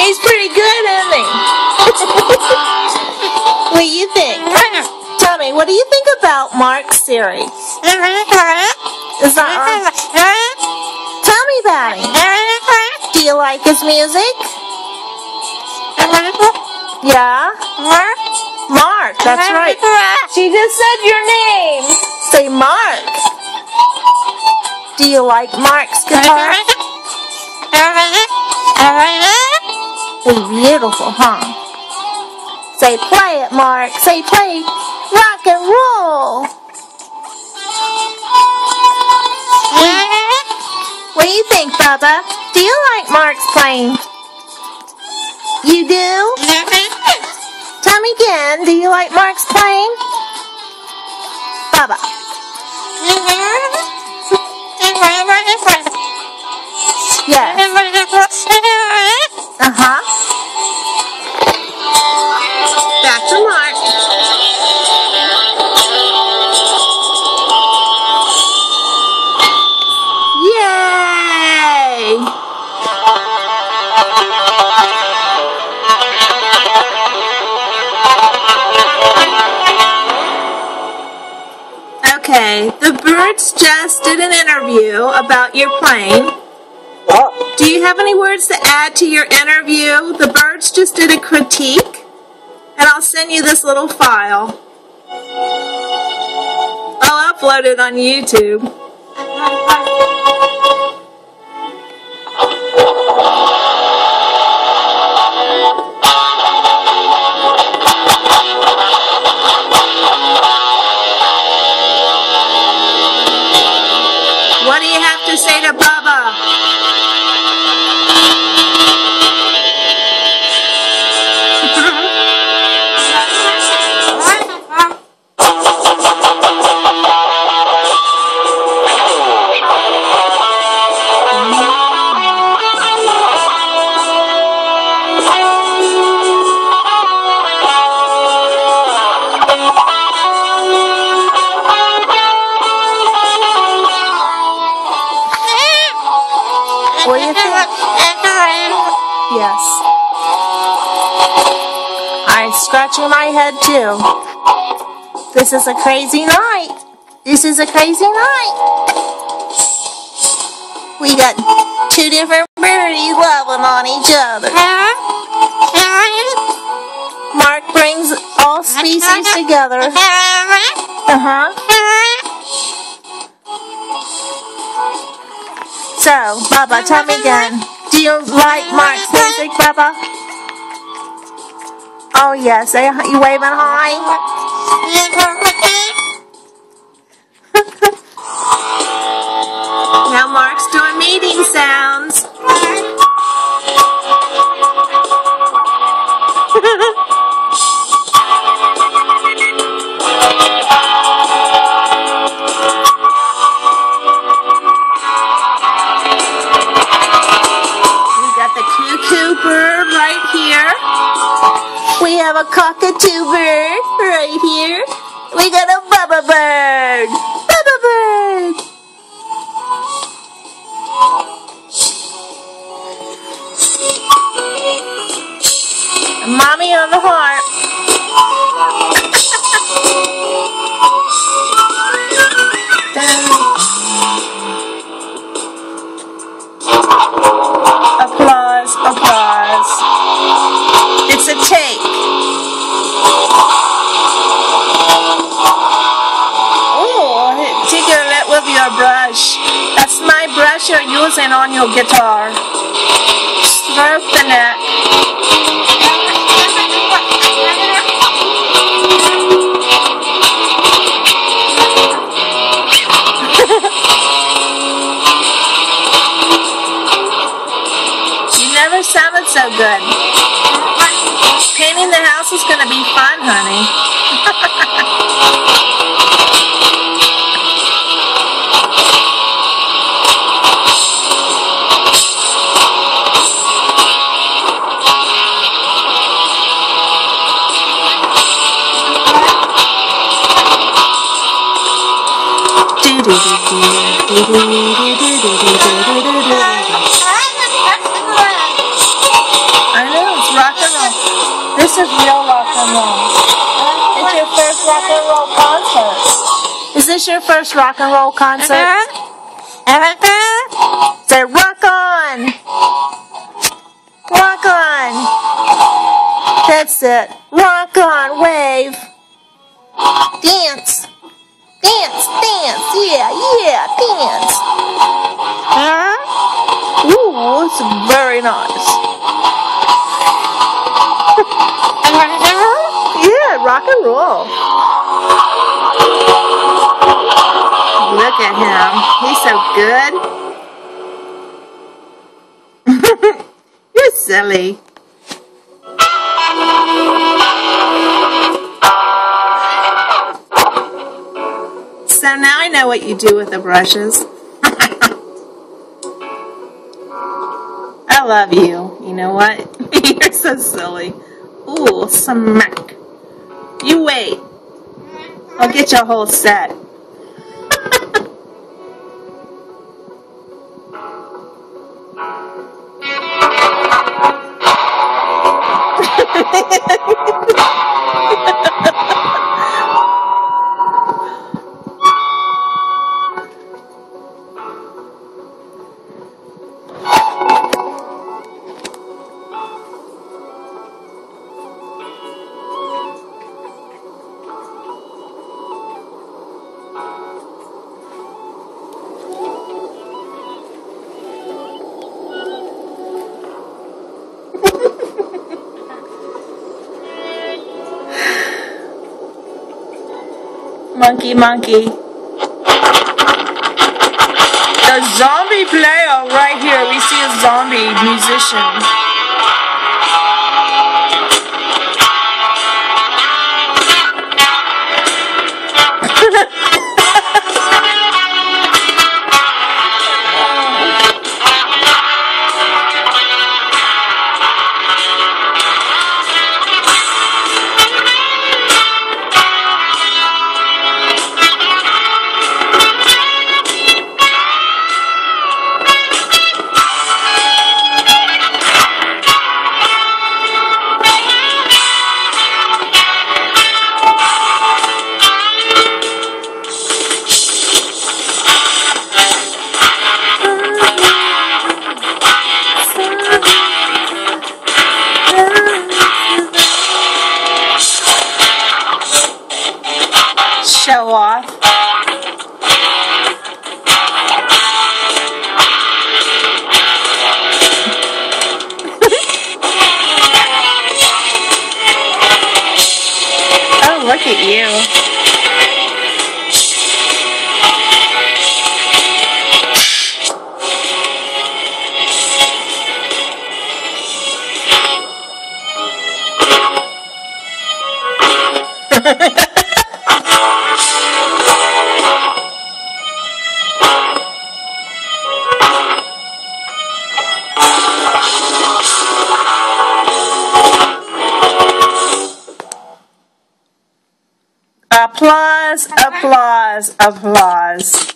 He's pretty good, isn't he? What do you think? Tell me, what do you think about Mark's series? Is that right? Tell me about him. Do you like his music? Yeah? Mark, that's right. She just said your name. Say Mark. Do you like Mark's guitar? It's beautiful, huh? Say play it, Mark. Say play rock and roll. What do you think, Bubba? Do you like Mark's playing? You do? Tell me again, do you like Mark's playing? Bubba. Yes. Uh-huh. Back to Mark. Yay! Okay, the birds just did an interview about your playing. Do you have any words to add to your interview? The birds just did a critique, and I'll send you this little file. I'll upload it on YouTube. What do you have to say to Bubba? What do you think? Yes. I'm scratching my head too. This is a crazy night. This is a crazy night. We got two different birdies loving on each other. Mark brings all species together. Uh-huh. So, Bubba, tell me again. Do you like Mark's music, Bubba? Oh, yes. You waving high? Now Mark's doing meeting sounds. Bird right here. We have a cockatoo bird right here. We got a Bubba bird. Bubba bird. Mommy on the harp. Applause, applause. It's a take. Oh, take it with your brush. That's my brush you're using on your guitar. Stroke the neck. Sounded so good. Painting the house is going to be fun, honey. I know, it's rock and roll. This is real rock and roll. It's your first rock and roll concert. Is this your first rock and roll concert? Say rock on! Rock on! That's it. Rock on, wave. Dance. Dance, dance. Yeah, yeah, dance. Ooh, it's very nice. Yeah, rock and roll. Look at him. He's so good. You're silly. So now I know what you do with the brushes. I love you. You know what? You're so silly. Ooh, smack. You wait. I'll get you a whole set. Monkey, monkey. The zombie player right here. We see a zombie musician. Show off. Oh, look at you. Applause, applause, applause.